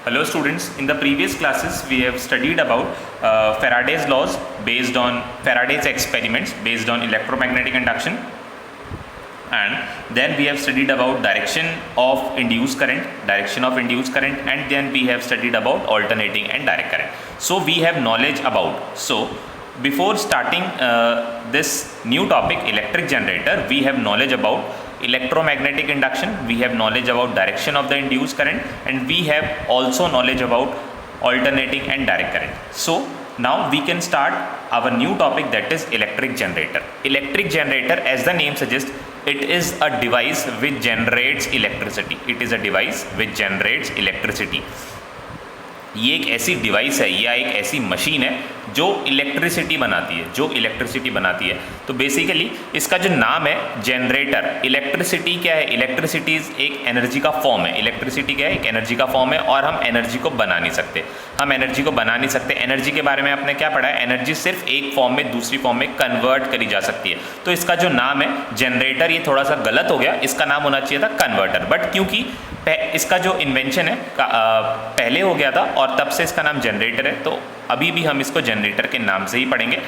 Hello students, in the previous classes we have studied about Faraday's laws based on Faraday's experiments based on electromagnetic induction, and then we have studied about direction of induced current, and then we have studied about alternating and direct current. So we have knowledge about, so before starting this new topic electric generator, we have knowledge about electromagnetic induction, we have knowledge about direction of the induced current, and we have also knowledge about alternating and direct current. So now we can start our new topic, that is electric generator. Electric generator, as the name suggests, it is a device which generates electricity. It is a device which generates electricity. ये एक ऐसी device है या एक ऐसी machine है जो electricity बनाती है, तो बेसिकली इसका जो नाम है जनरेटर, इलेक्ट्रिसिटी क्या है, इलेक्ट्रिसिटी एक एनर्जी का फॉर्म है, इलेक्ट्रिसिटी क्या है, एक एनर्जी का फॉर्म है, और हम एनर्जी को बना नहीं सकते, एनर्जी के बारे में आपने क्या पढ़ा है, एनर्जी सिर्फ एक फॉर्म में दूसरी फॉर्म में कन्वर्ट करी जा सकती है, तो इसका जो नाम है जनरेटर, ये थोड़ा सा गलत हो गया, इसका नाम होना चाहिए था कन्वर्टर, बट क्योंकि इसका जो इन्वेंशन है पहले हो गया था और तब से इसका नाम जनरेटर है, तो अभी भी हम इसको जनरेटर के नाम से ही पढ़ेंगे।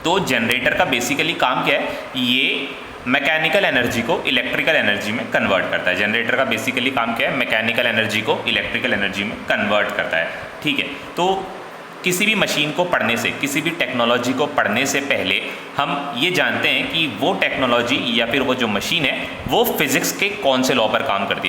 तो जनरेटर का बेसिकली काम क्या है, ये मैकेनिकल एनर्जी को इलेक्ट्रिकल एनर्जी में कन्वर्ट करता है। जनरेटर का बेसिकली काम क्या है, मैकेनिकल एनर्जी को इलेक्ट्रिकल एनर्जी में कन्वर्ट करता है। ठीक है, तो किसी भी मशीन को पढ़ने से, किसी भी टेक्नोलॉजी को पढ़ने से पहले हम ये जानते हैं कि वो टेक्नोलॉजी या फिर वो जो मशीन है वो फिजिक्स के कौन से लॉ पर काम करती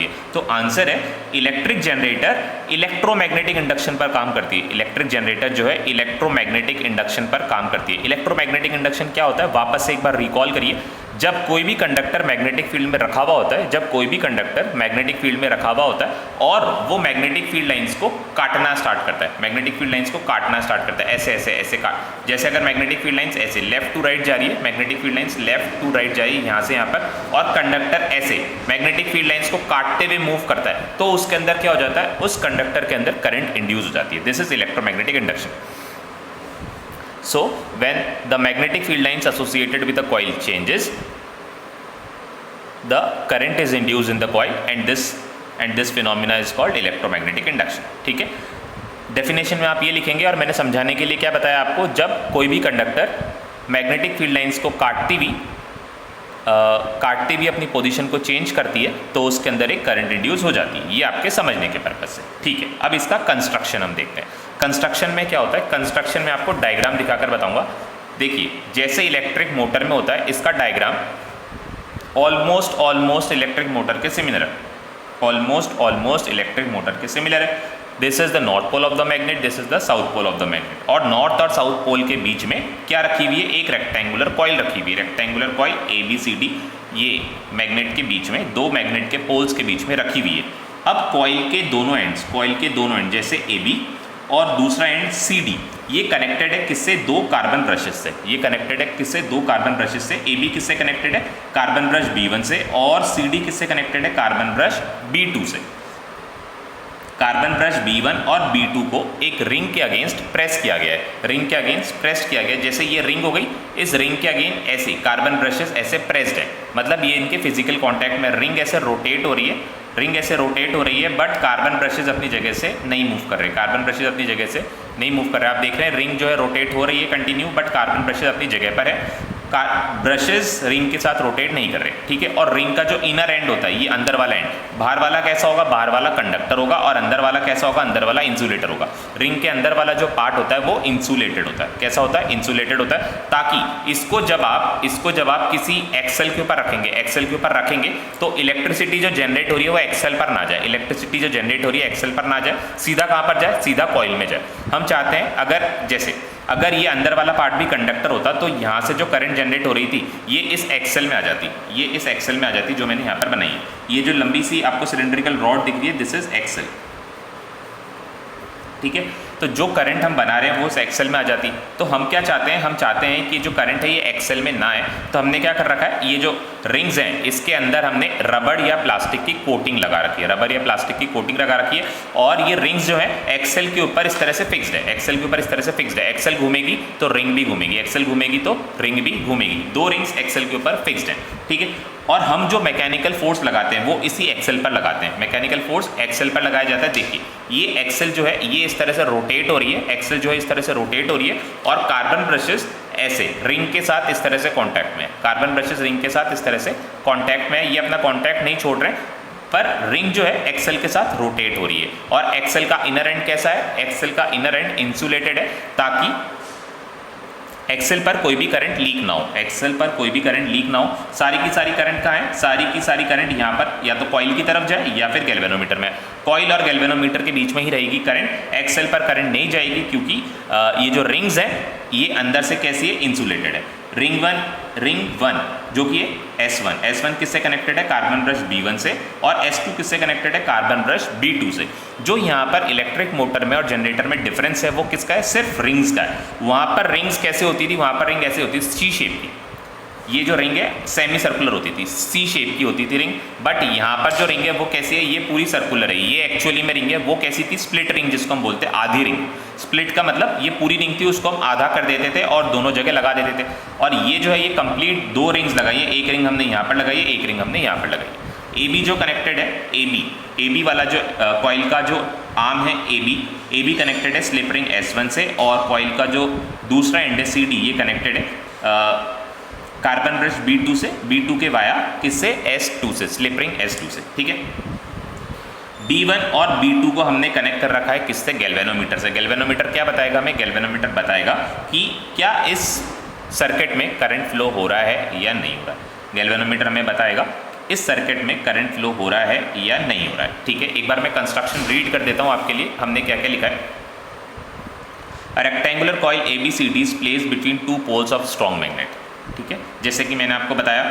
है, तो आंसर है इलेक्ट्रिक जनरेटर इलेक्ट्रोमैग्नेटिक इंडक्शन पर काम करती है। इलेक्ट्रिक जनरेटर जो है इलेक्ट्रोमैग्नेटिक इंडक्शन पर काम करती है। इलेक्ट्रोमैग्नेटिक इंडक्शन क्या होता है, वापस से एक बार रिकॉल करिए। जब कोई भी कंडक्टर मैग्नेटिक फील्ड में रखा हुआ होता है, और वो मैग्नेटिक फील्ड लाइंस को काटना स्टार्ट करता है, ऐसे काट, जैसे अगर मैग्नेटिक फील्ड लाइंस ऐसे लेफ्ट टू राइट जा रही है, यहाँ से यहाँ पर, और कंडक्टर ऐसे मैग्नेटिक फील्ड लाइंस को काटते हुए मूव करता है, तो उसके अंदर क्या हो जाता है, उस कंडक्टर के अंदर करंट इंड्यूस हो जाती है। This is electromagnetic induction. So when the magnetic field lines associated with the coil changes, the current is induced in the coil, and this phenomena is called electromagnetic induction. ठीक है, definition में आप ये लिखेंगे, और मैंने समझाने के लिए क्या बताया आपको, जब कोई भी कंडक्टर मैग्नेटिक फील्ड लाइंस को काटती हुई अपनी पोजीशन को चेंज करती है, तो उसके अंदर एक करंट इंड्यूस हो जाती है। ये आपके समझने के पर्पज से। ठीक है, अब इसका कंस्ट्रक्शन हम देखते हैं। कंस्ट्रक्शन में क्या होता है, कंस्ट्रक्शन में आपको डायग्राम दिखाकर बताऊंगा। देखिए, जैसे इलेक्ट्रिक मोटर में होता है, इसका डायग्राम ऑलमोस्ट इलेक्ट्रिक मोटर के सिमिलर है, this is the north pole of the magnet, this is the south pole of the magnet, और नॉर्थ और साउथ पोल के बीच में क्या रखी हुई है, एक रेक्टेंगुलर कॉइल रखी हुई है, रेक्टेंगुलर कॉइल ABCD, ये मैग्नेट के बीच में, दो मैग्नेट के पोल्स के बीच में रखी हुई है। अब कॉइल के दोनों एंड जैसे AB और दूसरा एंड CD, ये कनेक्टेड है किससे, दो कार्बन ब्रशेस से, AB किससे कनेक्टेड है, कार्बन ब्रश B1 से, और CD किससे कनेक्टेड है, कार्बन ब्रश B2 से। कार्बन ब्रश B1 और B2 को एक रिंग के अगेंस्ट प्रेस किया गया है, जैसे ये रिंग हो गई, इस रिंग के अगेंस्ट ऐसे कार्बन ब्रशेस ऐसे प्रेस्ड है, मतलब ये इनके फिजिकल कांटेक्ट में, रिंग ऐसे रोटेट हो रही है, बट कार्बन ब्रशेज अपनी जगह से नहीं मूव कर रहे, आप देख रहे हैं रिंग जो है रोटेट हो रही है कंटिन्यू, बट कार्बन ब्रशेज अपनी जगह पर है, ब्रशेज रिंग के साथ रोटेट नहीं कर रहे। ठीक है, और रिंग का जो इनर एंड होता है, ये अंदर वाला एंड, बाहर वाला कैसा होगा, बाहर वाला कंडक्टर होगा, और अंदर वाला कैसा होगा, अंदर वाला इंसुलेटर होगा। रिंग के अंदर वाला जो पार्ट होता है वो इंसुलेटेड होता है, कैसा होता है, इंसुलेटेड होता है, ताकि इसको जब आप किसी एक्सेल के ऊपर रखेंगे, तो इलेक्ट्रिसिटी जो जनरेट हो रही है वो एक्सेल पर ना जाए, सीधा कहाँ पर जाए, सीधा कॉइल में जाए। हम चाहते हैं अगर ये अंदर वाला पार्ट भी कंडक्टर होता, तो यहाँ से जो करंट जनरेट हो रही थी, ये इस एक्सेल में आ जाती, जो मैंने यहाँ पर बनाई है। ये जो लंबी सी आपको सिलेंड्रिकल रॉड दिख रही है, दिस इज एक्सेल। ठीक है, तो जो करंट हम बना रहे हैं वो उस एक्सेल में आ जाती। तो हम क्या चाहते हैं, हम चाहते हैं कि जो करंट है ये एक्सेल में ना आए, तो हमने क्या कर रखा है, ये जो रिंग्स हैं इसके अंदर हमने रबड़ या प्लास्टिक की कोटिंग लगा रखी है, रबड़ या प्लास्टिक की कोटिंग लगा रखी है। और ये रिंग्स जो है एक्सेल के ऊपर इस तरह से फिक्स्ड है, एक्सेल के ऊपर इस तरह से फिक्स्ड है। एक्सेल घूमेगी तो रिंग भी घूमेगी, एक्सेल घूमेगी तो रिंग भी घूमेगी, दो रिंग्स एक्सेल के ऊपर फिक्स्ड हैं, ठीक है। और हम जो मैकेनिकल फोर्स लगाते हैं वो इसी एक्सेल पर लगाते हैं, मैकेनिकल फोर्स एक्सेल पर लगाया जाता है। देखिए ये एक्सेल जो है ये इस तरह से रोटेट हो रही है, एक्सेल जो है इस तरह से रोटेट हो रही है, और कार्बन ब्रशेस ऐसे रिंग के साथ इस तरह से कांटेक्ट में है, कार्बन ब्रशेस रिंग के साथ इस तरह से कांटेक्ट में है। ये अपना कांटेक्ट नहीं छोड़ रहे हैं, पर रिंग जो है एक्सेल के साथ रोटेट हो रही है। और एक्सेल का इनर एंड कैसा है, एक्सेल का इनर एंड इंसुलेटेड है, ताकि एक्सेल पर कोई भी करंट लीक ना हो, एक्सेल पर कोई भी करंट लीक ना हो। सारी की सारी करंट कहाँ है, सारी की सारी करंट यहाँ पर या तो कॉइल की तरफ जाए या फिर गैल्वेनोमीटर में। कॉइल और गैल्वेनोमीटर के बीच में ही रहेगी करंट, एक्सेल पर करंट नहीं जाएगी, क्योंकि ये जो रिंग्स हैं ये अंदर से कैसी है, इंसुलेटेड है। रिंग वन जो कि S1 किससे कनेक्टेड है, कार्बन ब्रश B1 से, और S2 किससे कनेक्टेड है, कार्बन ब्रश B2 से। जो यहाँ पर इलेक्ट्रिक मोटर में और जनरेटर में डिफरेंस है वो किसका है, सिर्फ रिंग्स का है। वहाँ पर रिंग्स कैसे होती थी, वहाँ पर रिंग ऐसे होती थी सी शेप की, ये जो रिंग है सेमी सर्कुलर होती थी, सी शेप की होती थी रिंग। बट यहाँ पर जो रिंग है वो कैसी है, ये पूरी सर्कुलर है। ये एक्चुअली में रिंग है वो कैसी थी, स्प्लिट रिंग जिसको हम बोलते हैं, आधी रिंग। स्प्लिट का मतलब ये पूरी रिंग थी, उसको हम आधा कर देते थे और दोनों जगह लगा देते थे। और ये जो है ये कंप्लीट दो रिंग्स लगाई है, एक रिंग हमने यहाँ पर लगाई है, एक रिंग हमने यहाँ पर लगाई है। AB जो कनेक्टेड है, AB वाला जो कॉइल का जो आर्म है AB कनेक्टेड है स्लिप रिंग S1 से, और कॉइल का जो दूसरा एंड है CD ये कनेक्टेड है कार्बन ब्रश B2 से, B2 के वाया किससे, S2 से, स्लिप रिंग S2 से, ठीक है। B1 और B2 को हमने कनेक्ट कर रखा है किससे, गैल्वेनोमीटर से। गैल्वेनोमीटर क्या बताएगा हमें, गैल्वेनोमीटर बताएगा कि क्या इस सर्किट में करंट फ्लो हो रहा है या नहीं हो रहा है। गैल्वेनोमीटर हमें बताएगा इस सर्किट में करंट फ्लो हो रहा है या नहीं हो रहा है, ठीक है। एक बार मैं कंस्ट्रक्शन रीड कर देता हूँ आपके लिए, हमने क्या क्या लिखा है। A rectangular coil ABCD is placed between two poles of strong magnet, ठीक है। जैसे कि मैंने आपको बताया,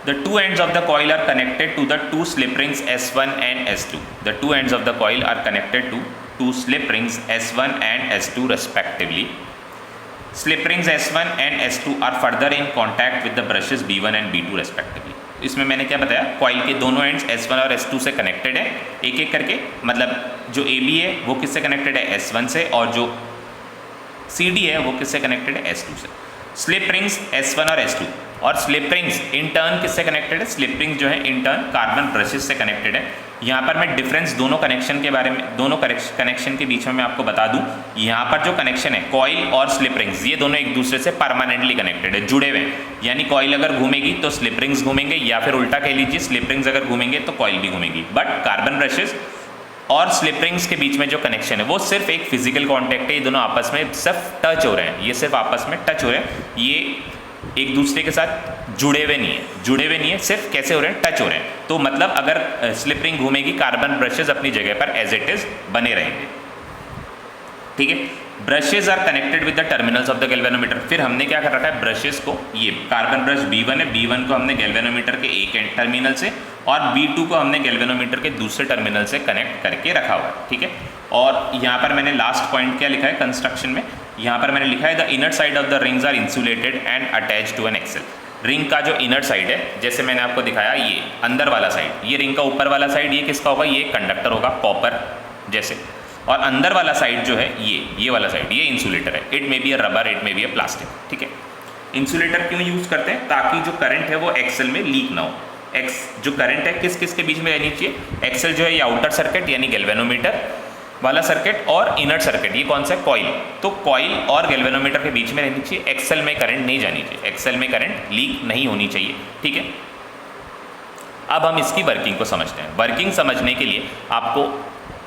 the two ends of the coil are connected to the two slip rings S1 and S2। The two ends of the coil are connected to two slip rings S1 and S2 respectively. Slip rings S1 and S2 are further in contact with the brushes B1 and B2 respectively. इसमें मैंने क्या बताया, coil के दोनों ends S1 और S2 से connected है एक एक करके। मतलब जो AB है वो किससे कनेक्टेड है, S1 से, और जो CD है वो किससे कनेक्टेड है, S2 से। स्लिप रिंग्स S1 और S2, और स्लिप रिंग्स इन टर्न किससे कनेक्टेड है, स्लिप रिंग्स जो है इन टर्न कार्बन ब्रशेस से कनेक्टेड है। यहाँ पर मैं डिफरेंस दोनों कनेक्शन के बारे में, दोनों कनेक्शन के बीच में मैं आपको बता दूं, यहाँ पर जो कनेक्शन है कॉइल और स्लिप रिंग्स ये दोनों एक दूसरे से परमानेंटली कनेक्टेड है, जुड़े हुए हैं। यानी कॉइल अगर घूमेगी तो स्लिप रिंग्स घूमेंगे, या फिर उल्टा कह लीजिए स्लिप रिंग्स अगर घूमेंगे तो कॉइल भी घूमेगी। बट कार्बन ब्रशेस और स्लिप रिंग्स के बीच में जो कनेक्शन है वो सिर्फ एक फिजिकल कॉन्टैक्ट है, ये दोनों आपस में सिर्फ टच हो रहे हैं, ये सिर्फ आपस में टच हो रहे हैं, ये एक दूसरे के साथ जुड़े हुए नहीं है, सिर्फ कैसे हो रहे हैं, टच हो रहे हैं। तो मतलब अगर स्लिप रिंग घूमेगी, कार्बन ब्रशेज अपनी जगह पर एज इट इज बने रहेंगे, ठीक है। Brushes are connected with the terminals of the galvanometer. फिर हमने क्या कर रखा है, ब्रशेज को, ये कार्बन ब्रश B1 है, B1 को हमने गैल्वेनोमीटर के एक एंड टर्मिनल से, और B2 को हमने गैल्वेनोमीटर के दूसरे टर्मिनल से कनेक्ट करके रखा हुआ है, ठीक है। और यहाँ पर मैंने लास्ट पॉइंट क्या लिखा है कंस्ट्रक्शन में, यहाँ पर मैंने लिखा है the inner side of the rings are insulated and attach to an axle. Ring का जो इनर साइड है, जैसे मैंने आपको दिखाया, ये अंदर वाला साइड, ये रिंग का ऊपर वाला साइड, ये किसका होगा, ये कंडक्टर होगा कॉपर जैसे, और अंदर वाला साइड जो है ये वाला साइड, ये इंसुलेटर है। It may be a rubber, it may be a plastic, ठीक है। इंसुलेटर क्यों यूज़ करते हैं, ताकि जो करंट है वो एक्सेल में लीक ना हो। जो करंट है किस किस के बीच में रहनी चाहिए, एक्सेल जो है ये आउटर सर्किट यानी गैल्वेनोमीटर वाला सर्किट, और इनर सर्किट ये कौन सा है, कॉइल। तो कॉइल और गैल्वेनोमीटर के बीच में रहनी चाहिए, एक्सेल में करंट नहीं जानी चाहिए, एक्सेल में करंट लीक नहीं होनी चाहिए, ठीक है। अब हम इसकी वर्किंग को समझते हैं। वर्किंग समझने के लिए आपको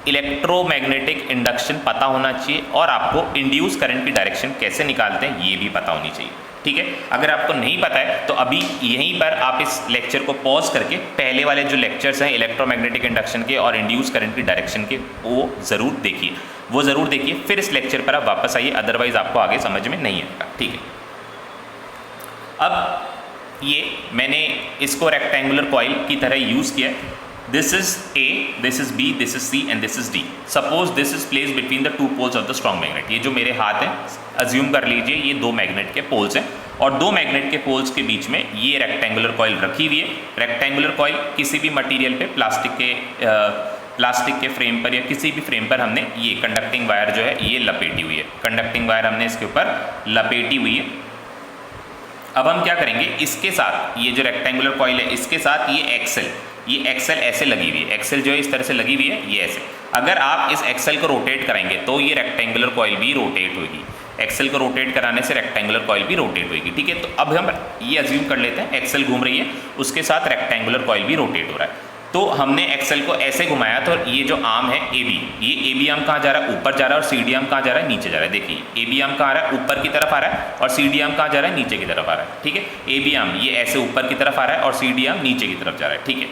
इलेक्ट्रोमैग्नेटिक इंडक्शन पता होना चाहिए, और आपको इंड्यूस करंट की डायरेक्शन कैसे निकालते हैं ये भी पता होनी चाहिए, ठीक है। अगर आपको नहीं पता है तो अभी यहीं पर आप इस लेक्चर को पॉज करके पहले वाले जो लेक्चर्स हैं इलेक्ट्रोमैग्नेटिक इंडक्शन के और इंड्यूस करंट की डायरेक्शन के, वो ज़रूर देखिए, फिर इस लेक्चर पर आप वापस आइए, अदरवाइज आपको आगे समझ में नहीं आएगा, ठीक है। अब ये मैंने इसको रेक्टेंगुलर कॉइल की तरह यूज़ किया, this is A, this is B, this is C and this is D. Suppose this is place between the two poles of the strong magnet. ये जो मेरे हाथ हैं, अज्यूम कर लीजिए ये दो मैग्नेट के पोल्स हैं और दो मैग्नेट के पोल्स के बीच में ये रेक्टेंगुलर कॉइल रखी हुई है। रेक्टेंगुलर कॉइल किसी भी मटेरियल पे, प्लास्टिक के फ्रेम पर या किसी भी फ्रेम पर हमने ये कंडक्टिंग वायर जो है ये लपेटी हुई है। कंडक्टिंग वायर हमने इसके ऊपर लपेटी हुई है। अब हम क्या करेंगे, इसके साथ ये जो रेक्टेंगुलर कॉइल है इसके साथ ये एक्सेल ऐसे लगी हुई है। एक्सेल जो है इस तरह से लगी हुई है, ये ऐसे। अगर आप इस एक्सेल को रोटेट करेंगे तो ये रेक्टेंगुलर कॉइल भी रोटेट होगी। एक्सेल को रोटेट कराने से रेक्टेंगुलर कॉइल भी रोटेट होगी, ठीक है। तो अब हम ये अज्यूम कर लेते हैं एक्सेल घूम रही है, उसके साथ रेक्टेंगुलर कॉइल भी रोटेट हो रहा है। तो हमने एक्सेल को ऐसे घुमाया तो ये जो आर्म है ए बी, ये ए बी आर्म कहाँ जा रहा है, ऊपर जा रहा है, और सी डी आर्म कहाँ जा रहा है, नीचे जा रहा है। देखिए ए बी आर्म कहाँ आ रहा है, ऊपर की तरफ आ रहा है, और सी डी आर्म कहाँ जा रहा है, नीचे की तरफ आ रहा है, ठीक है। ए बी आर्म ये ऐसे ऊपर की तरफ आ रहा है और सी डी आर्म नीचे की तरफ जा रहा है, ठीक है।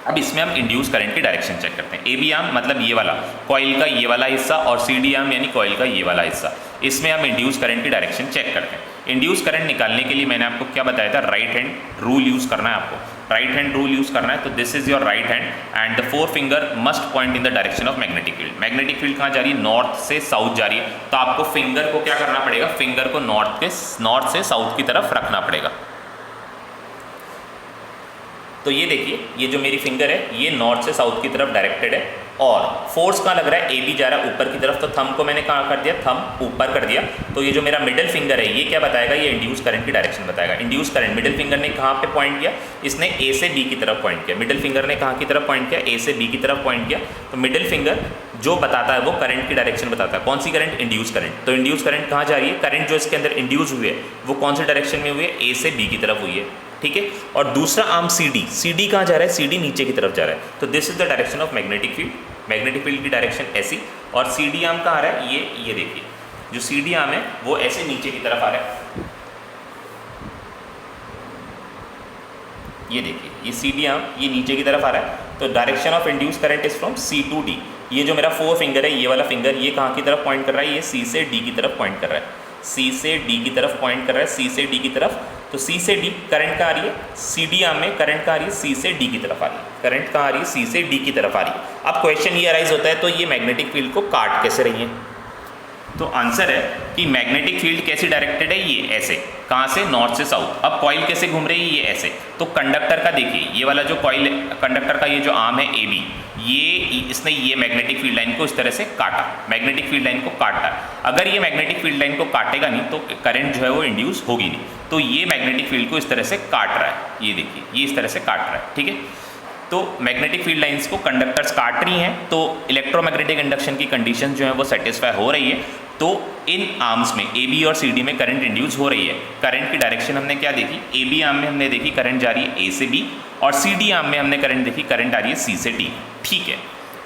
अब इसमें हम इंड्यूस करंट की डायरेक्शन चेक करते हैं। ए बी आर्म मतलब ये वाला कॉइल का ये वाला हिस्सा, और सी डी आर्म यानी कॉइल का ये वाला हिस्सा, इसमें हम इंड्यूस करंट की डायरेक्शन चेक करते हैं। इंड्यूस करंट निकालने के लिए मैंने आपको क्या बताया था, राइट हैंड रूल यूज़ करना है आपको। राइट हैंड रूल यूज़ करना है, तो this is your right hand and the four finger must point in the direction of magnetic field. Magnetic field कहाँ जा रही है, नॉर्थ से साउथ जा रही है, तो आपको फिंगर को क्या करना पड़ेगा, फिंगर को नॉर्थ से साउथ की तरफ रखना पड़ेगा। तो ये देखिए, ये जो मेरी फिंगर है ये नॉर्थ से साउथ की तरफ डायरेक्टेड है, और फोर्स कहाँ लग रहा है, ए बी जा रहा है ऊपर की तरफ, तो थंब को मैंने कहाँ कर दिया, थंब ऊपर कर दिया। तो ये जो मेरा मिडिल फिंगर है ये क्या बताएगा, ये इंड्यूस करंट की डायरेक्शन बताएगा। इंड्यूस करंट मिडिल फिंगर ने कहाँ पे पॉइंट किया, इसने ए से बी की तरफ पॉइंट किया। मिडिल फिंगर ने कहाँ की तरफ पॉइंट किया, ए से बी की तरफ पॉइंट किया। तो मिडिल फिंगर जो बताता है वो करंट की डायरेक्शन बताता है। कौन सी करंट, इंड्यूस करंट। तो इंड्यूस करंट कहाँ जा रही है, करंट जो इसके अंदर इंड्यूस हुई है वो कौन सी डायरेक्शन में हुई है, ए से बी की तरफ हुई है, ठीक है। और दूसरा आर्म सी डी कहाँ जा रहा है, सी डी नीचे की तरफ जा रहा है। तो this is the direction of magnetic field. Magnetic field की डायरेक्शन ऐसी, और सी डी आर्म कहाँ आ रहा है, ये देखिए जो सी डी आर्म है वो ऐसे नीचे की तरफ आ रहा है। ये देखिए ये सी डी आर्म ये नीचे की तरफ आ रहा है। तो direction of induce current is from C to D. ये जो मेरा फोर फिंगर है ये वाला फिंगर ये कहाँ की तरफ पॉइंट कर रहा है, ये सी से डी की तरफ पॉइंट कर रहा है, सी से डी की तरफ पॉइंट कर रहा है, सी से डी की तरफ। तो सी से डी करंट कहाँ आ रही है, सी डी आर्म में करंट कहाँ आ रही है, सी से डी की तरफ आ रही है। करंट कहाँ आ रही है, सी से डी की तरफ आ रही है। अब क्वेश्चन ये अराइज होता है तो ये मैग्नेटिक फील्ड को काट कैसे रही है। तो आंसर है कि मैग्नेटिक फील्ड कैसी डायरेक्टेड है, ये ऐसे, कहाँ से, नॉर्थ से साउथ। अब कॉइल कैसे घूम रही है, ये ऐसे। तो कंडक्टर का देखिए ये वाला जो कॉइल कंडक्टर का ये जो आर्म है ए बी, ये इसने ये मैग्नेटिक फील्ड लाइन को इस तरह से काटा, मैग्नेटिक फील्ड लाइन को काटा। अगर ये मैग्नेटिक फील्ड लाइन को काटेगा नहीं तो करंट जो है वो इंड्यूस होगी नहीं। तो ये मैग्नेटिक फील्ड को इस तरह से काट रहा है, ये देखिए ये इस तरह से काट रहा है, ठीक है। तो मैग्नेटिक फील्ड लाइंस को कंडक्टर्स काट रही हैं, तो इलेक्ट्रोमैग्नेटिक इंडक्शन की कंडीशन जो है वो सेटिस्फाई हो रही है। तो इन आर्म्स में ए बी और सी डी में करंट इंड्यूस हो रही है। करंट की डायरेक्शन हमने क्या देखी, ए बी आर्म में हमने देखी करंट जा रही है ए से बी, और सी डी आर्म में हमने करंट देखी करंट आ रही है सी से डी, ठीक है।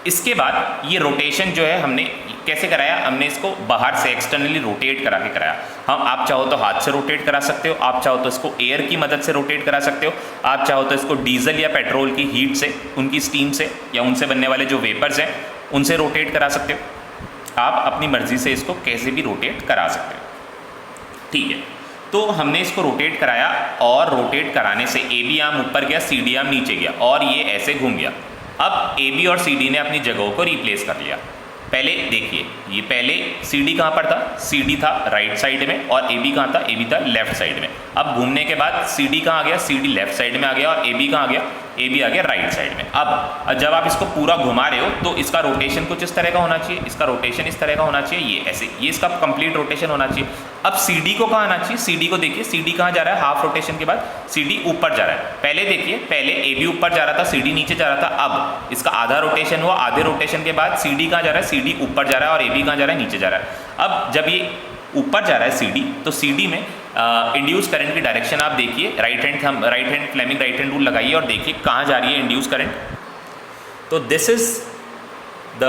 इसके बाद ये रोटेशन जो है हमने कैसे कराया, हमने इसको बाहर से एक्सटर्नली रोटेट करा के कराया। हम आप चाहो तो हाथ से रोटेट करा सकते हो, आप चाहो तो इसको एयर की मदद से रोटेट करा सकते हो, आप चाहो तो इसको डीजल या पेट्रोल की हीट से, उनकी स्टीम से या उनसे बनने वाले जो वेपर्स हैं उनसे रोटेट करा सकते हो। आप अपनी मर्जी से इसको कैसे भी रोटेट करा सकते हो, ठीक है। तो हमने इसको रोटेट कराया, और रोटेट कराने से ए बी आर्म ऊपर गया, सी डी आर्म नीचे गया, और ये ऐसे घूम गया। अब ए बी और सी डी ने अपनी जगहों को रिप्लेस कर लिया। पहले देखिए ये पहले सी डी कहाँ पर था, सी डी था राइट साइड में, और ए बी कहाँ था, ए बी था लेफ्ट साइड में। अब घूमने के बाद सी डी कहाँ आ गया, सी डी लेफ्ट साइड में आ गया, और ए बी कहाँ आ गया, ए बी आ गया राइट साइड में। अब जब आप इसको पूरा घुमा रहे हो तो इसका रोटेशन कुछ इस तरह का होना चाहिए, इसका रोटेशन इस तरह का होना चाहिए, ये ऐसे, ये इसका कंप्लीट रोटेशन होना चाहिए। अब सी डी को कहाँ आना चाहिए, सी डी को देखिए, सी डी कहाँ जा रहा है, हाफ रोटेशन के बाद सी डी ऊपर जा रहा है। पहले देखिए, पहले ए बी ऊपर जा रहा था, सी डी नीचे जा रहा था। अब इसका आधा रोटेशन हुआ, आधे रोटेशन के बाद सी डी कहाँ जा रहा है, सी डी ऊपर जा रहा है, और ए बी कहाँ जा रहा है, नीचे जा रहा है। अब जब ये ऊपर जा रहा है सी डी, तो सी डी में इंड्यूस करंट की डायरेक्शन आप देखिए, right hand Fleming right hand rule लगाइए और देखिए कहाँ जा रही है इंड्यूस करंट। तो this is the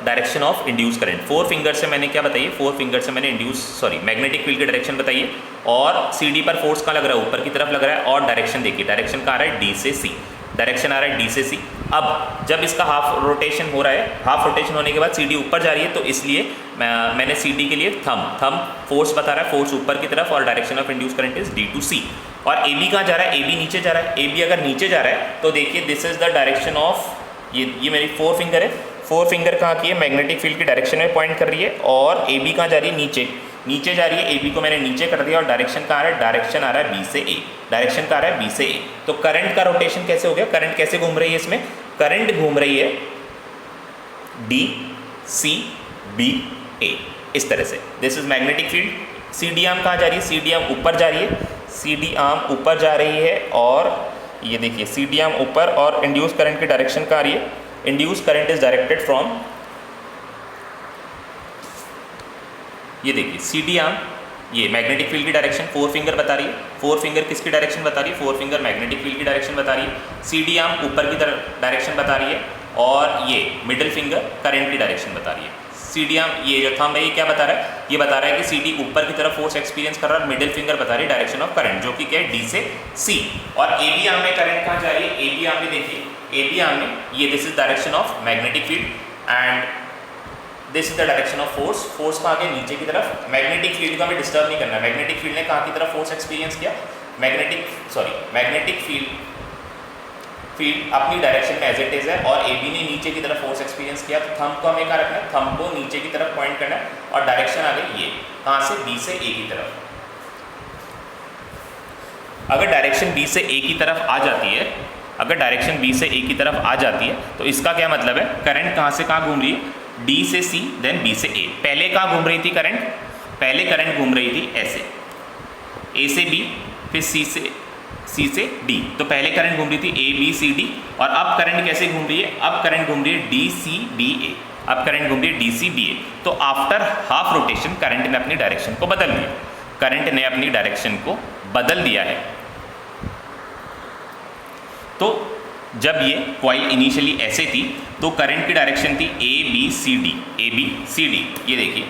direction of induce current. Four finger से मैंने क्या बताइए, फोर फिंगर से मैंने मैग्नेटिक फील्ड की डायरेक्शन बताइए, और सी डी पर फोर्स कहाँ लग रहा है, ऊपर की तरफ लग रहा है, और डायरेक्शन देखिए, डायरेक्शन कहाँ आ रहा है, डी से सी, डायरेक्शन आ रहा है डी से सी। अब जब इसका हाफ रोटेशन हो रहा है, हाफ रोटेशन होने के बाद सी डी ऊपर जा रही है, तो इसलिए मैंने सी डी के लिए थंब फोर्स बता रहा है, फोर्स ऊपर की तरफ, और direction of induce current is D to C. और ए बी कहाँ जा रहा है, ए बी नीचे जा रहा है। ए बी अगर नीचे जा रहा है तो देखिए this is the direction of, ये मेरी 4 फिंगर है, 4 फिंगर कहाँ की है, मैग्नेटिक फील्ड की डायरेक्शन में पॉइंट कर रही है। और ए बी कहाँ जा रही है, नीचे, नीचे जा रही है। ए बी को मैंने नीचे कर दिया और डायरेक्शन कहाँ आ रहा है, डायरेक्शन आ रहा है बी से ए, डायरेक्शन कहाँ आ रहा है बी से ए। तो करंट का रोटेशन कैसे हो गया, करंट कैसे घूम रही है इसमें, करंट घूम रही है डी सी बी ए, इस तरह से। This is magnetic field. C D arm कहाँ जा रही है, सी डी आर्म ऊपर जा रही है, सी डी आर्म ऊपर जा रही है। और ये देखिए सी डी आर्म ऊपर, और इंड्यूस करंट की डायरेक्शन कहाँ आ रही है, induce current is directed from, ये देखिए सी डी आर्म, ये मैग्नेटिक फील्ड की डायरेक्शन 4 फिंगर बता रही है। 4 फिंगर किसकी डायरेक्शन बता रही है, 4 फिंगर मैग्नेटिक फील्ड की डायरेक्शन बता रही है। सी डी आर्म ऊपर की डायरेक्शन बता रही है, और ये मिडिल फिंगर करंट की डायरेक्शन बता रही है। सी डी आर्म, ये जो थंब है ये क्या बता रहा है, ये बता रहा है कि सी डी ऊपर की तरफ फोर्स एक्सपीरियंस कर रहा है, और मिडिल फिंगर बता रही है डायरेक्शन ऑफ करंट, जो कि क्या है डी से सी। और ए बी आर्म में करंट कहाँ जा रही है, ए बी आर्म में देखिए, ए बी आर्म में ये this is direction of magnetic field and this is the direction of force. Force कहाँ गया, नीचे की तरफ। मैग्नेटिक फील्ड को हमें डिस्टर्ब नहीं करना है। मैग्नेटिक फील्ड ने कहाँ की तरफ फोर्स एक्सपीरियंस किया, मैग्नेटिक फील्ड अपनी डायरेक्शन में एज इट इज है, और ए बी ने नीचे की तरफ फोर्स एक्सपीरियंस किया। तो थंब को हमें क्या रखना है, थंब को नीचे की तरफ पॉइंट करना है, और डायरेक्शन आ गई ये कहाँ से, बी से ए की तरफ। अगर डायरेक्शन बी से ए की तरफ आ जाती है, अगर डायरेक्शन बी से ए की तरफ आ जाती है तो इसका क्या मतलब है, करंट कहाँ से कहाँ घूम रही है, डी से सी देन बी से ए। पहले कहाँ घूम रही थी करंट, पहले करंट घूम रही थी ऐसे, ए से बी, फिर सी से डी। तो पहले करंट घूम रही थी ए बी सी डी, और अब करंट कैसे घूम रही है, अब करंट घूम रही है डी सी बी ए, अब करंट घूम रही है डी सी बी ए। तो आफ्टर हाफ रोटेशन करंट ने अपनी डायरेक्शन को बदल दिया, करंट ने अपनी डायरेक्शन को बदल दिया है। तो जब ये कॉइल इनिशियली ऐसे थी तो करंट की डायरेक्शन थी A B C D, A B C D. ये देखिए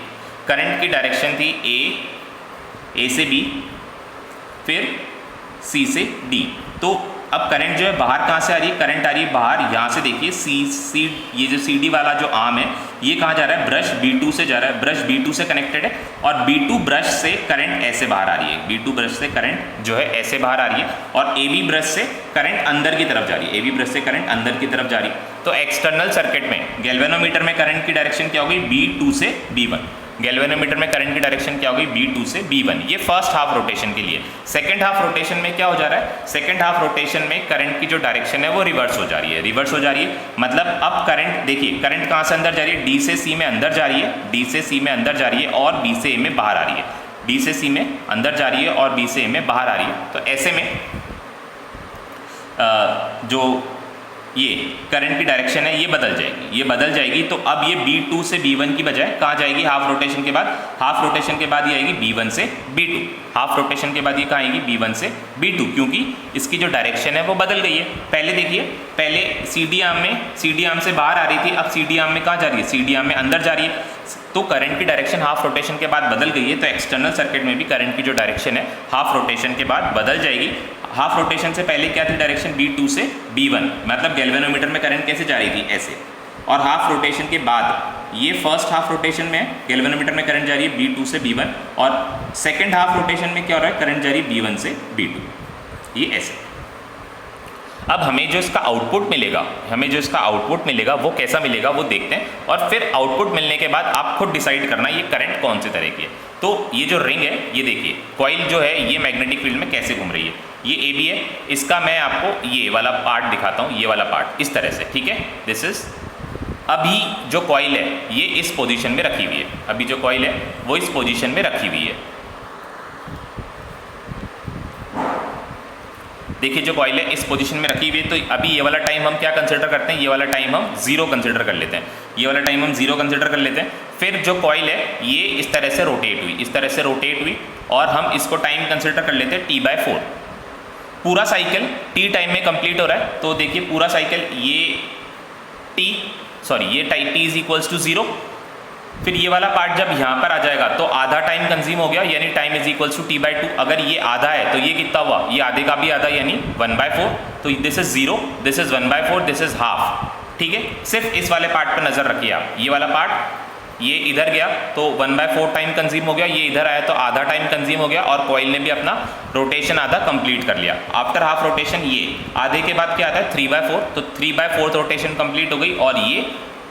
करंट की डायरेक्शन थी ए से बी, फिर सी से डी। तो अब करंट जो है बाहर कहाँ से आ रही है, करंट आ रही है बाहर, यहाँ से देखिए सी ये जो सी डी वाला जो आर्म है ये कहाँ जा रहा है, ब्रश B2 से जा रहा है, ब्रश B2 से कनेक्टेड है, और B2 ब्रश से करंट ऐसे बाहर आ रही है, B2 ब्रश से करंट जो है ऐसे बाहर आ रही है, और AB ब्रश से करंट अंदर की तरफ जा रही है, AB ब्रश से करंट अंदर की तरफ जा रही है। तो एक्सटर्नल सर्किट में गैल्वेनोमीटर में करंट की डायरेक्शन क्या होगी, B2 से B1। गैल्वेनोमीटर में करंट की डायरेक्शन क्या होगी, B2 से B1। ये फर्स्ट हाफ रोटेशन के लिए। सेकंड हाफ रोटेशन में क्या हो जा रहा है, सेकंड हाफ रोटेशन में करंट की जो डायरेक्शन है वो रिवर्स हो जा रही है, रिवर्स हो जा रही है। मतलब अब करंट देखिए, करंट कहाँ से अंदर जा रही है, D से C में अंदर जा रही है, D से C में अंदर जा रही है, और B से A में बाहर आ रही है। D से C में अंदर जा रही है और B से A में बाहर आ रही है। तो ऐसे में जो ये करंट की डायरेक्शन है ये बदल जाएगी, ये बदल जाएगी। तो अब ये B2 से B1 की बजाय कहाँ जाएगी, हाफ रोटेशन के बाद, हाफ रोटेशन के बाद ये आएगी B1 से B2, हाफ रोटेशन के बाद ये कहाँ आएगी, B1 से B2, क्योंकि इसकी जो डायरेक्शन है वो बदल गई है। पहले देखिए, पहले CD आर्म से बाहर आ रही थी, अब CD आर्म में कहाँ जा रही है, CD आर्म में अंदर जा रही है। तो करंट की डायरेक्शन हाफ रोटेशन के बाद बदल गई है। तो एक्सटर्नल सर्किट में भी करंट की जो डायरेक्शन है हाफ रोटेशन के बाद बदल जाएगी। हाफ रोटेशन से पहले क्या थी डायरेक्शन, B2 से B1, मतलब गैल्वेनोमीटर में करंट कैसे जा रही थी, ऐसे। और हाफ रोटेशन के बाद ये फर्स्ट हाफ रोटेशन में गैल्वेनोमीटर में करंट जा रही है B2 से B1, और सेकेंड हाफ रोटेशन में क्या हो रहा है, करंट जा रही है B1 से B2, ये ऐसे। अब हमें जो इसका आउटपुट मिलेगा, वो कैसा मिलेगा वो देखते हैं, और फिर आउटपुट मिलने के बाद आप खुद डिसाइड करना ये करंट कौन से तरह की है। तो ये जो रिंग है, ये देखिए कॉइल जो है ये मैग्नेटिक फील्ड में कैसे घूम रही है, ये AB है, इसका मैं आपको ये वाला पार्ट दिखाता हूँ, ये वाला पार्ट इस तरह से, ठीक है। दिस इज, अभी जो कॉइल है ये इस पोजीशन में रखी हुई है, अभी जो कॉइल है वो इस पोजीशन में रखी हुई है। देखिए जो कॉइल है इस पोजीशन में रखी हुई है। तो अभी ये वाला टाइम हम क्या कंसिडर करते हैं, ये वाला टाइम हम 0 कंसिडर कर लेते हैं, ये वाला टाइम हम 0 कंसिडर कर लेते हैं। फिर जो कॉइल है ये इस तरह से रोटेट हुई, इस तरह से रोटेट हुई, और हम इसको टाइम कंसिडर कर लेते हैं T/4। पूरा साइकिल T टाइम में कंप्लीट हो रहा है। तो देखिए पूरा साइकिल ये T = 0। फिर ये वाला पार्ट जब यहाँ पर आ जाएगा तो आधा टाइम कंज्यूम हो गया, यानी टाइम = T/2। अगर ये आधा है तो ये कितना हुआ, ये आधे का भी आधा, यानी 1/4। तो this is 0, this is 1/4, this is half, ठीक है। सिर्फ इस वाले पार्ट पर नजर रखिए आप, ये वाला पार्ट ये इधर गया तो 1/4 टाइम कंज्यूम हो गया, ये इधर आया तो आधा टाइम कंज्यूम हो गया और कॉइल ने भी अपना रोटेशन आधा कंप्लीट कर लिया। आफ्टर हाफ रोटेशन ये आधे के बाद क्या आता है 3/4, तो 3/4 रोटेशन कंप्लीट हो गई और ये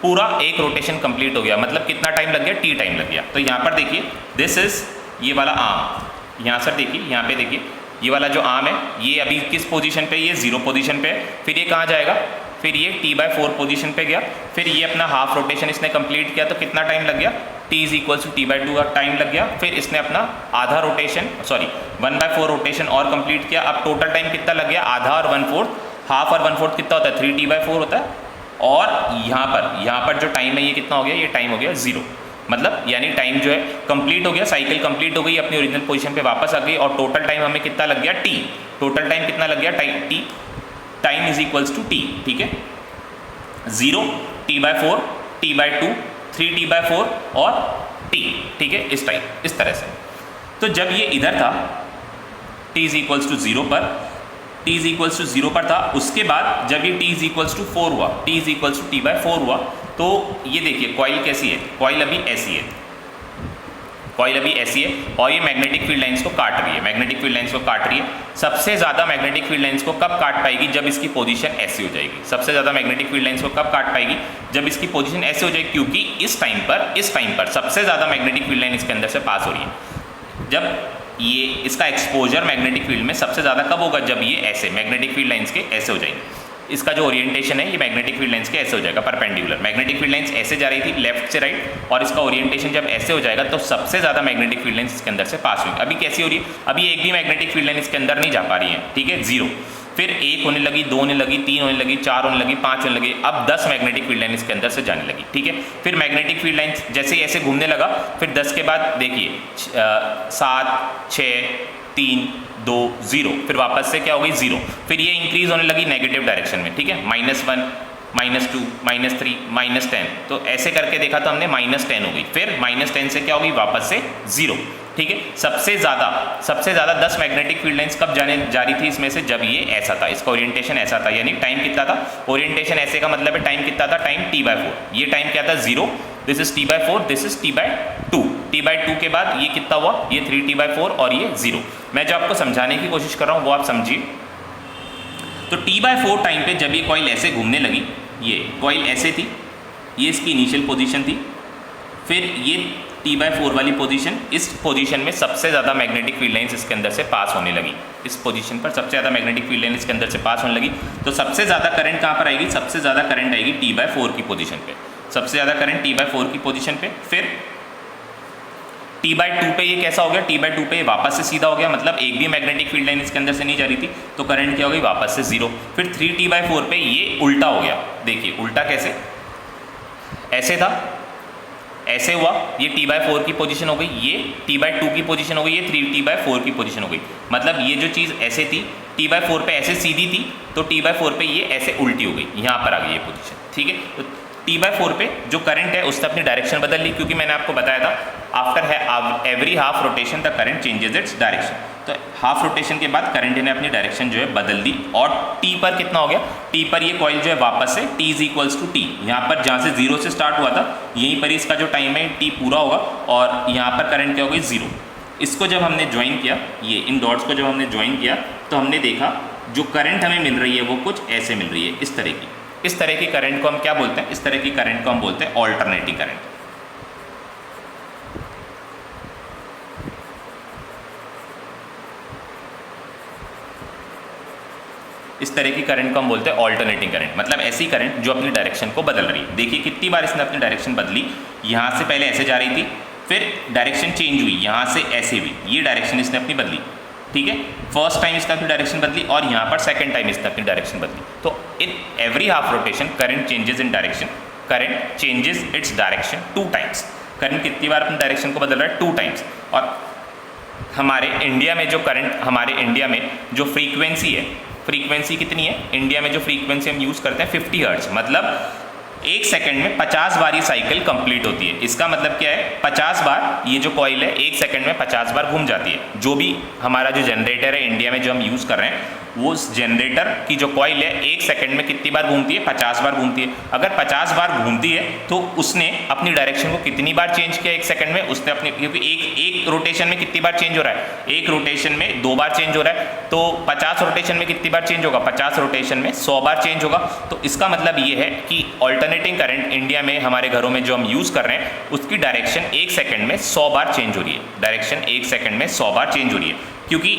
पूरा एक रोटेशन कंप्लीट हो गया। मतलब कितना टाइम लग गया, टी टाइम लग गया। तो यहाँ पर देखिए दिस इज ये वाला आर्म, यहाँ सर देखिए यहाँ पे देखिए ये वाला जो आर्म है ये अभी किस पोजीशन पे, ये 0 पोजीशन पे है। फिर ये कहाँ जाएगा, फिर ये t/4 पोजीशन पे गया, फिर ये अपना हाफ रोटेशन इसने कंप्लीट किया तो कितना टाइम लग गया, t = t/2 का टाइम लग गया। फिर इसने अपना आधा रोटेशन 1/4 रोटेशन और कंप्लीट किया। अब टोटल टाइम कितना लग गया, आधा और 1/4, हाफ और 1/4 कितना होता है 3t/4 होता है। और यहाँ पर जो टाइम है ये कितना हो गया, ये टाइम हो गया 0। मतलब यानी टाइम जो है कंप्लीट हो गया, साइकिल कंप्लीट हो गई, अपनी ओरिजिनल पोजीशन पे वापस आ गई और टोटल टाइम हमें कितना लग गया t। टोटल टाइम कितना लग गया t, टाइम = t, ठीक है। 0, t/4, t/2, 3t/4 और t, ठीक है, इस तरह से। तो जब ये इधर था t = 0 पर, t = 0 पर था, उसके बाद जब ये t = 4 हुआ, t = t/4 हुआ, तो ये देखिए कॉइल कैसी है, कॉइल अभी ऐसी है, कॉइल अभी ऐसी है और ये मैग्नेटिक फील्ड लाइंस को काट रही है, मैग्नेटिक फील्ड लाइंस को काट रही है। सबसे ज़्यादा मैग्नेटिक फील्ड लाइंस को कब काट पाएगी, जब इसकी पोजीशन ऐसी हो जाएगी। सबसे ज़्यादा मैग्नेटिक फील्ड लाइंस को कब काट पाएगी, जब इसकी पोजीशन ऐसे हो जाएगी, क्योंकि इस टाइम पर सबसे ज़्यादा मैग्नेटिक फील्ड लाइन इसके अंदर से पास हो रही है। जब ये इसका एक्सपोजर मैग्नेटिक फील्ड में सबसे ज़्यादा कब होगा, जब ये ऐसे मैग्नेटिक फील्ड लाइंस के ऐसे हो जाएंगे। इसका जो ओरिएंटेशन है ये मैग्नेटिक फील्ड लाइंस के ऐसे हो जाएगा, परपेंडिकुलर। मैग्नेटिक फील्ड लाइंस ऐसे जा रही थी लेफ्ट से राइट और इसका ओरिएंटेशन जब ऐसे हो जाएगा तो सबसे ज़्यादा मैग्नेटिक फील्ड लाइंस इसके अंदर से पास हुई। अभी कैसी हो रही है, अभी एक भी मैग्नेटिक फील्ड लाइन इसके अंदर नहीं जा पा रही है, ठीक है, 0। फिर 1 होने लगी, 2 होने लगी, 3 होने लगी, 4 होने लगी, 5 होने लगी, अब 10 मैग्नेटिक फील्ड लाइन इसके अंदर से जाने लगी, ठीक है। फिर मैग्नेटिक फील्ड लाइन जैसे ही ऐसे घूमने लगा, फिर 10 के बाद देखिए 7, 6, 3, 2, 0, फिर वापस से क्या हो गई 0। फिर ये इंक्रीज होने लगी नेगेटिव डायरेक्शन में, ठीक है, -1, -2, -3, -10। तो ऐसे करके देखा तो हमने -10 हो गई, फिर -10 से क्या हो गई वापस से 0, ठीक है। सबसे ज़्यादा 10 मैग्नेटिक फील्ड लाइंस कब जाने जा रही थी इसमें से, जब ये ऐसा था, इसका ओरिएंटेशन ऐसा था, यानी टाइम कितना था, ओरिएंटेशन ऐसे का मतलब है टाइम कितना था, टाइम t/4। ये टाइम क्या था 0, this is t/4, this is t/2। t/2 के बाद ये कितना हुआ, ये 3t/4 और ये 0। मैं जो आपको समझाने की कोशिश कर रहा हूँ वो आप समझिए। तो t/4 टाइम पे जब ये कॉइल ऐसे घूमने लगी, ये कॉइल ऐसे थी, ये इसकी इनिशियल पोजीशन थी, फिर ये t/4 वाली पोजीशन, इस पोजीशन में सबसे ज़्यादा मैग्नेटिक फील्ड लाइंस इसके अंदर से पास होने लगी। इस पोजीशन पर सबसे ज़्यादा मैग्नेटिक फील्ड लाइन इसके अंदर से पास होने लगी। तो सबसे ज़्यादा करंट कहाँ पर आएगी, सबसे ज़्यादा करंट आएगी t/4 की पोजीशन पे, सबसे ज़्यादा करंट t/4 की पोजीशन पे। फिर t/2 पे ये कैसा हो गया, t/2 पे वापस से सीधा हो गया, मतलब एक भी मैग्नेटिक फील्ड लाइन इसके अंदर से नहीं जा रही थी, तो करंट क्या हो गई वापस से 0। फिर 3t/4 पे ये उल्टा हो गया, देखिए उल्टा कैसे, ऐसे था, ऐसे हुआ, ये t/4 की पोजीशन हो गई, ये t/2 की पोजीशन हो गई, ये 3t/4 की पोजीशन हो गई। मतलब ये जो चीज़ ऐसे थी t/4 पे ऐसे सीधी थी, तो t/4 पे ये ऐसे उल्टी हो गई, यहाँ पर आ गई ये पोजीशन, ठीक है। तो t/4 पे जो करंट है उसने अपनी डायरेक्शन बदल ली, क्योंकि मैंने आपको बताया था after every half rotation the current changes its direction. तो हाफ रोटेशन के बाद करंट ने अपनी डायरेक्शन जो है बदल दी और t पर कितना हो गया, t पर ये कॉइल जो है वापस से t = t, यहाँ पर जहाँ से 0 से स्टार्ट हुआ था यहीं पर इसका जो टाइम है t पूरा होगा और यहाँ पर करंट क्या हो गई 0। इसको जब हमने ज्वाइन किया, ये इन डॉट्स को जब हमने ज्वाइन किया तो हमने देखा जो करंट हमें मिल रही है वो कुछ ऐसे मिल रही है, इस तरह की करंट को हम क्या बोलते हैं, इस तरह की करंट को हम बोलते हैं ऑल्टरनेटिंग करंट। इस तरह की करंट को हम बोलते हैं ऑल्टरनेटिंग करंट, मतलब ऐसी करंट जो अपनी डायरेक्शन को बदल रही है। देखिए कितनी बार इसने अपनी डायरेक्शन बदली, यहाँ से पहले ऐसे जा रही थी, फिर डायरेक्शन चेंज हुई, यहाँ से ऐसे हुई, ये डायरेक्शन इसने अपनी बदली, ठीक है। फर्स्ट टाइम इसने अपनी डायरेक्शन बदली और यहाँ पर सेकंड टाइम इसने अपनी डायरेक्शन बदली। तो in every half rotation current changes in direction, current changes its direction 2 times. Current कितनी बार अपनी डायरेक्शन को बदल रहा है, 2 टाइम्स। और हमारे इंडिया में जो करंट, हमारे इंडिया में जो फ्रीक्वेंसी है, फ्रीक्वेंसी कितनी है इंडिया में, जो फ्रीक्वेंसी हम यूज़ करते हैं 50 हर्ट्ज, मतलब 1 सेकंड में 50 बार ये साइकिल कंप्लीट होती है। इसका मतलब क्या है, 50 बार ये जो कॉइल है 1 सेकंड में 50 बार घूम जाती है। जो भी हमारा जो जनरेटर है इंडिया में जो हम यूज़ कर रहे हैं, वो उस जनरेटर की जो कॉइल है 1 सेकंड में कितनी बार घूमती है, 50 बार घूमती है। अगर 50 बार घूमती है तो उसने अपनी डायरेक्शन को कितनी बार चेंज किया 1 सेकंड में, उसने अपनी, क्योंकि एक रोटेशन में कितनी बार चेंज हो रहा है, एक रोटेशन में 2 बार चेंज हो रहा है, तो 50 रोटेशन में कितनी बार चेंज होगा, 50 रोटेशन में 100 बार चेंज होगा। तो इसका मतलब ये है कि ऑल्टरनेटिंग करंट इंडिया में हमारे घरों में जो हम यूज़ कर रहे हैं उसकी डायरेक्शन 1 सेकंड में 100 बार चेंज हो रही है। डायरेक्शन 1 सेकंड में 100 बार चेंज हो रही है, क्योंकि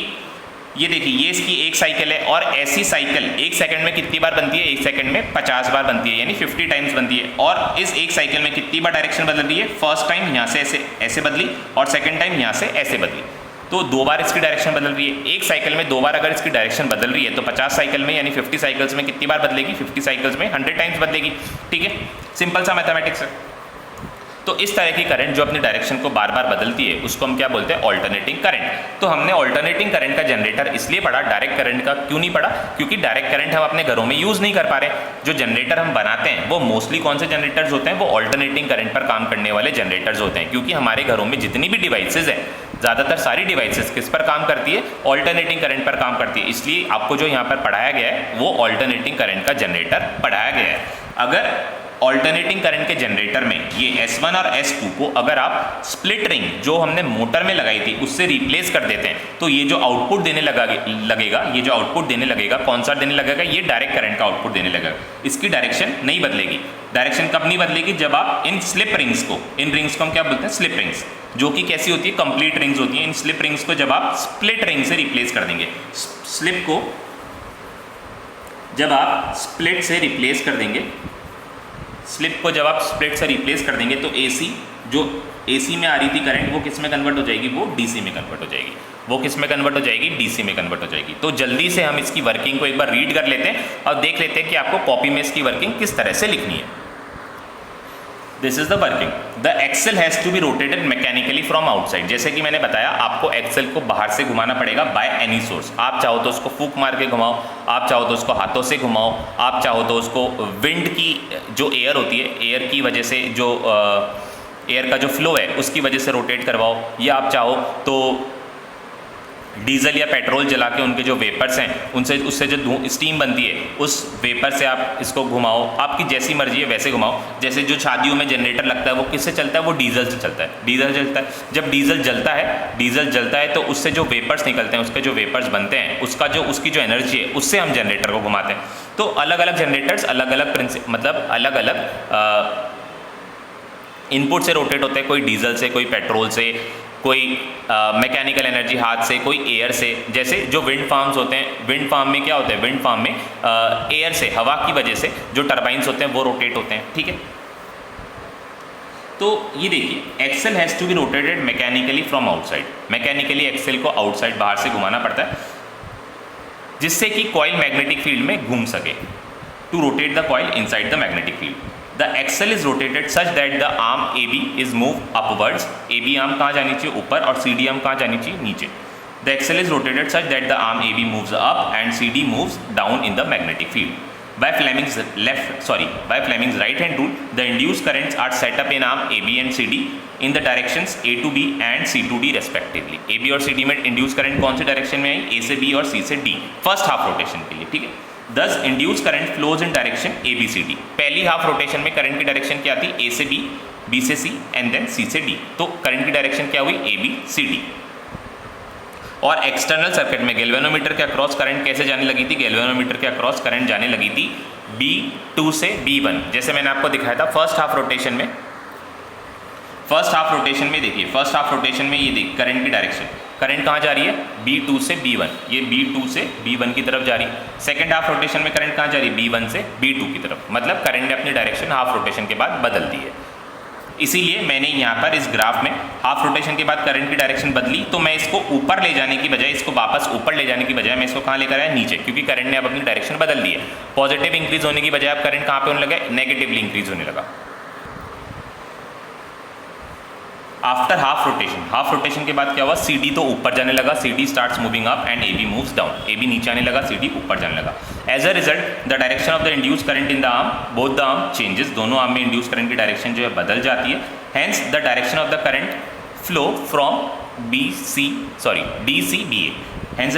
ये देखिए ये इसकी एक साइकिल है, और ऐसी साइकिल 1 सेकंड में कितनी बार बनती है, 1 सेकंड में 50 बार बनती है, यानी 50 टाइम्स बनती है। और इस एक साइकिल में कितनी बार डायरेक्शन बदल रही है, फर्स्ट टाइम यहाँ से ऐसे बदली और सेकंड टाइम यहाँ से ऐसे बदली, तो 2 बार इसकी डायरेक्शन बदल रही है। एक साइकिल में 2 बार अगर इसकी डायरेक्शन बदल रही है तो 50 साइकिल में यानी 50 साइकिल्स में कितनी बार बदलेगी, 50 साइकिल्स में 100 टाइम्स बदलेगी। ठीक है, सिंपल सा मैथमेटिक्स है। तो इस तरह की करंट जो अपनी डायरेक्शन को बार बार बदलती है उसको हम क्या बोलते हैं, ऑल्टरनेटिंग करंट। तो हमने ऑल्टरनेटिंग करंट का जनरेटर इसलिए पढ़ा, डायरेक्ट करंट का क्यों नहीं पढ़ा, क्योंकि डायरेक्ट करंट हम अपने घरों में यूज़ नहीं कर पा रहे। जो जनरेटर हम बनाते हैं वो मोस्टली कौन से जनरेटर्स होते हैं, वो ऑल्टरनेटिंग करंट पर काम करने वाले जनरेटर्स होते हैं। क्योंकि हमारे घरों में जितनी भी डिवाइसेज है, ज़्यादातर सारी डिवाइसेस किस पर काम करती है, ऑल्टरनेटिंग करंट पर काम करती है। इसलिए आपको जो यहाँ पर पढ़ाया गया है वो ऑल्टरनेटिंग करंट का जनरेटर पढ़ाया गया है। अगर ऑल्टरनेटिंग करंट के जनरेटर में ये S1 और S2 को अगर आप स्प्लिट रिंग जो हमने मोटर में लगाई थी उससे रिप्लेस कर देते हैं, तो ये जो आउटपुट देने लगेगा, ये जो आउटपुट देने लगेगा, कौन सा देने लगेगा, ये डायरेक्ट करंट का आउटपुट देने लगेगा। इसकी डायरेक्शन नहीं बदलेगी। डायरेक्शन कब नहीं बदलेगी, जब आप इन स्लिप रिंग्स को, इन रिंग्स को हम क्या बोलते हैं, स्लिप रिंग्स, जो कि कैसी होती है, कंप्लीट रिंग्स होती हैं। इन स्लिप रिंग्स को जब आप स्प्लिट रिंग से रिप्लेस कर देंगे, स्लिप को जब आप स्प्लिट से रिप्लेस कर देंगे, स्लिप को जब आप स्प्लिट से रिप्लेस कर देंगे तो AC जो AC में आ रही थी करंट वो किस में कन्वर्ट हो जाएगी, वो DC में कन्वर्ट हो जाएगी। वो किस में कन्वर्ट हो जाएगी, DC में कन्वर्ट हो जाएगी। तो जल्दी से हम इसकी वर्किंग को एक बार रीड कर लेते हैं और देख लेते हैं कि आपको कॉपी में इसकी वर्किंग किस तरह से लिखनी है। This is the working. The axle has to be rotated mechanically from outside. जैसे कि मैंने बताया आपको एक्सेल को बाहर से घुमाना पड़ेगा बाय एनी सोर्स। आप चाहो तो उसको फूक मार के घुमाओ, आप चाहो तो उसको हाथों से घुमाओ, आप चाहो तो उसको विंड की जो एयर होती है, एयर की वजह से जो एयर का जो फ्लो है उसकी वजह से रोटेट करवाओ, या आप चाहो तो डीजल या पेट्रोल जला के उनके जो वेपर्स हैं उनसे उससे जो स्टीम बनती है उस वेपर से आप इसको घुमाओ। आपकी जैसी मर्जी है वैसे घुमाओ। जैसे जो शादियों में जनरेटर लगता है वो किससे चलता है, वो डीजल से चलता है। डीजल जलता है, जब डीजल जलता है तो उससे जो वेपर्स निकलते हैं, उसके जो वेपर्स बनते हैं, उसकी जो एनर्जी है उससे हम जनरेटर को घुमाते हैं। तो अलग अलग जनरेटर्स अलग अलग मतलब अलग अलग इनपुट से रोटेट होते हैं। कोई डीजल से, कोई पेट्रोल से, कोई मैकेनिकल एनर्जी हाथ से, कोई एयर से। जैसे जो विंड फार्म्स होते हैं, विंड फार्म में क्या होता है, विंड फार्म में एयर से, हवा की वजह से जो टरबाइंस होते हैं वो रोटेट होते हैं। ठीक है, तो ये देखिए axle has to be rotated mechanically from outside. Mechanically axle को आउटसाइड बाहर से घुमाना पड़ता है जिससे कि कॉइल मैग्नेटिक फील्ड में घूम सके, to rotate the coil inside the magnetic field. The axle is rotated such that the arm AB is moved upwards. AB arm कहाँ जानी चाहिए, ऊपर, और CD आर्म कहाँ जानी चाहिए, नीचे। The axle is rotated such that the arm AB moves up and CD moves down in the magnetic field. By Fleming's right hand rule, the induced currents are set up in arm AB and CD in the directions A to B and C to D respectively. AB और CD में induced current कौन सी direction में आई, A से B और C से D, first half rotation के लिए। ठीक है, Thus induced current flows in direction ABCD। पहली हाफ रोटेशन में करंट की डायरेक्शन क्या थी, A से B, B से C एंड देन C से D। तो करंट की डायरेक्शन क्या हुई, ABCD। और एक्सटर्नल सर्किट में गैल्वेनोमीटर के अक्रॉस करंट कैसे जाने लगी थी, गैल्वेनोमीटर के अक्रॉस करंट जाने लगी थी B2 से B1। जैसे मैंने आपको दिखाया था फर्स्ट हाफ रोटेशन में, देखिए फर्स्ट हाफ रोटेशन में ये देखिए करंट की डायरेक्शन, करंट कहाँ जा रही है, B2 से B1, ये B2 से B1 की तरफ जा रही है। सेकंड हाफ रोटेशन में करंट कहाँ जा रही है, B1 से B2 की तरफ। मतलब करंट ने अपनी डायरेक्शन हाफ रोटेशन के बाद बदल दी है। इसीलिए मैंने यहाँ पर इस ग्राफ में हाफ रोटेशन के बाद करंट की डायरेक्शन बदली, तो मैं इसको ऊपर ले जाने की बजाय, इसको वापस ऊपर ले जाने की बजाय मैं इसको कहाँ लेकर आया, नीचे, क्योंकि करंट ने अब अपनी डायरेक्शन बदल दी है। पॉजिटिव इंक्रीज होने की बजाय अब करंट कहाँ पे होने लगा, नेगेटिवली इंक्रीज होने लगा। आफ्टर हाफ रोटेशन के बाद क्या हुआ, CD तो ऊपर जाने लगा, CD starts moving up and AB moves down, AB नीचे आने लगा, CD ऊपर जाने लगा। As a result the direction of the induce current in the arm, both the arm changes, दोनों आर्म में इंड्यूस करंट की डायरेक्शन जो है बदल जाती है। Hence the direction of the current flow from DCBA, hence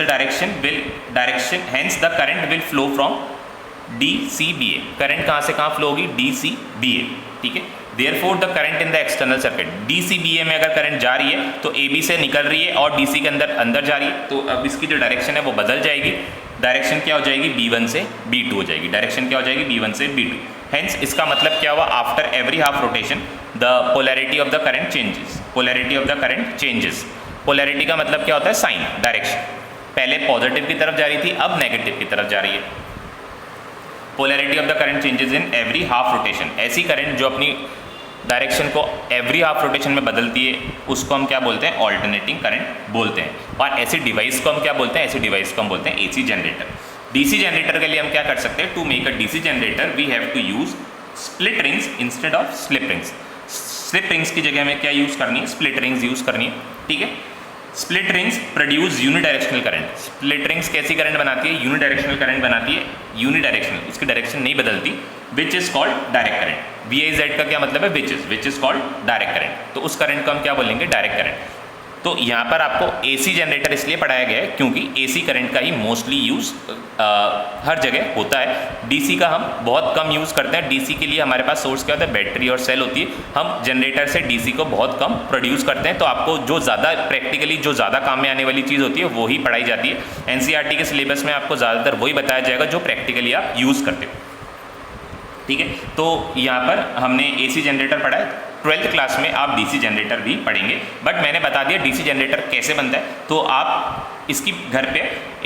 the current will flow from DCBA, current कहाँ से कहाँ फ्लो होगी, DCBA, ठीक है। Therefore the current in the external circuit, DCBA में अगर करंट जा रही है तो AB से निकल रही है और DC के अंदर जा रही है, तो अब इसकी जो डायरेक्शन है वो बदल जाएगी, डायरेक्शन क्या हो जाएगी, B1 से B2 हो जाएगी, डायरेक्शन क्या हो जाएगी, B1 से B2। हेंस इसका मतलब क्या हुआ, after every half rotation the polarity of the current changes, polarity का मतलब क्या होता है, साइन, डायरेक्शन, पहले पॉजिटिव की तरफ जा रही थी, अब नेगेटिव की तरफ जा रही है। Polarity of the current changes in every half rotation, ऐसी करंट जो अपनी डायरेक्शन को एवरी हाफ रोटेशन में बदलती है उसको हम क्या बोलते हैं, ऑल्टरनेटिंग करंट बोलते हैं। और ऐसी डिवाइस को हम क्या बोलते हैं, ऐसी डिवाइस को हम बोलते हैं AC जनरेटर। DC जनरेटर के लिए हम क्या कर सकते हैं, to make a DC generator we have to use split rings instead of slip rings. Slip rings की जगह में क्या यूज़ करनी है, स्प्लिट रिंग्स यूज़ करनी है, ठीक है। Split rings produce unidirectional current, split rings कैसी करंट बनाती है, यूनिडायरेक्शनल करंट बनाती है, यूनिडायरेक्शनल, उसकी डायरेक्शन नहीं बदलती, which is called direct current. VIZ का क्या मतलब है, which is called direct current, तो उस करंट को हम क्या बोलेंगे, डायरेक्ट करंट। तो यहाँ पर आपको AC जनरेटर इसलिए पढ़ाया गया है क्योंकि AC करंट का ही मोस्टली यूज़ हर जगह होता है, DC का हम बहुत कम यूज़ करते हैं। DC के लिए हमारे पास सोर्स क्या होता है, बैटरी और सेल होती है, हम जनरेटर से DC को बहुत कम प्रोड्यूस करते हैं। तो आपको जो ज़्यादा प्रैक्टिकली जो ज़्यादा काम में आने वाली चीज़ होती है वो ही पढ़ाई जाती है। NCERT के सिलेबस में आपको ज़्यादातर वही बताया जाएगा जो प्रैक्टिकली आप यूज़ करते हो, ठीक है। तो यहाँ पर हमने AC जनरेटर पढ़ा है, 12th क्लास में आप DC जनरेटर भी पढ़ेंगे, बट मैंने बता दिया DC जनरेटर कैसे बनता है। तो आप इसकी घर पे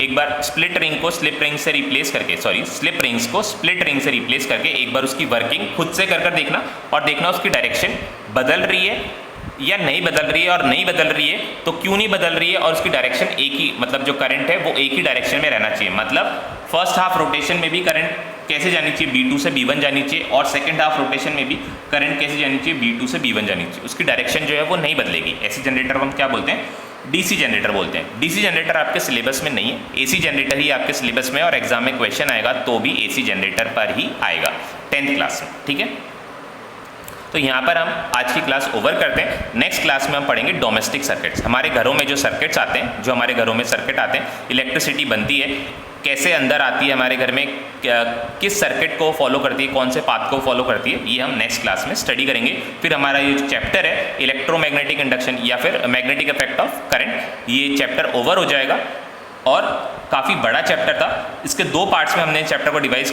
एक बार स्प्लिट रिंग को स्लिप रिंग से रिप्लेस करके, स्लिप रिंग्स को स्प्लिट रिंग से रिप्लेस करके एक बार उसकी वर्किंग खुद से कर देखना, और देखना उसकी डायरेक्शन बदल रही है या नहीं बदल रही है, और नहीं बदल रही है तो क्यों नहीं बदल रही है, और उसकी डायरेक्शन एक ही, मतलब जो करंट है वो एक ही डायरेक्शन में रहना चाहिए। मतलब फर्स्ट हाफ रोटेशन में भी करंट कैसे जानी चाहिए, B2 से B1 जानी चाहिए, और सेकंड हाफ रोटेशन में भी करंट कैसे जानी चाहिए, B2 से B1 जानी चाहिए, उसकी डायरेक्शन जो है वो नहीं बदलेगी। ऐसे जनरेटर को हम क्या बोलते हैं, DC जनरेटर बोलते हैं। DC जनरेटर आपके सिलेबस में नहीं है, AC जनरेटर ही आपके सिलेबस में, और एग्जाम में क्वेश्चन आएगा तो भी AC जनरेटर पर ही आएगा 10th क्लास में, ठीक है। तो यहाँ पर हम आज की क्लास ओवर करते हैं। नेक्स्ट क्लास में हम पढ़ेंगे डोमेस्टिक सर्किट्स। हमारे घरों में जो सर्किट्स आते हैं, जो हमारे घरों में सर्किट आते हैं, इलेक्ट्रिसिटी बनती है, कैसे अंदर आती है हमारे घर में, किस सर्किट को फॉलो करती है, कौन से पाथ को फॉलो करती है, ये हम नेक्स्ट क्लास में स्टडी करेंगे। फिर हमारा ये जो चैप्टर है इलेक्ट्रोमैग्नेटिक इंडक्शन या फिर मैग्नेटिक इफेक्ट ऑफ करंट, ये चैप्टर ओवर हो जाएगा, और काफ़ी बड़ा चैप्टर था। इसके दो पार्ट्स में हमने चैप्टर को डिवाइड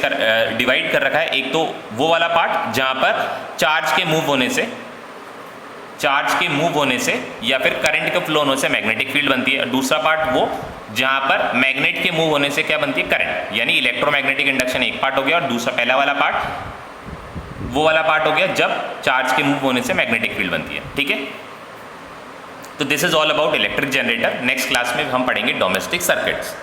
कर रखा है। एक तो वो वाला पार्ट जहाँ पर चार्ज के मूव होने से या फिर करंट के फ्लो होने से मैग्नेटिक फील्ड बनती है। दूसरा पार्ट वो जहाँ पर मैग्नेट के मूव होने से क्या बनती है, करंट, यानी इलेक्ट्रोमैग्नेटिक इंडक्शन एक पार्ट हो गया, और दूसरा पहला वाला पार्ट वो वाला पार्ट हो गया जब चार्ज के मूव होने से मैग्नेटिक फील्ड बनती है, ठीक है। तो this is all about electric generator. Next class में हम पढ़ेंगे डोमेस्टिक सर्किट्स।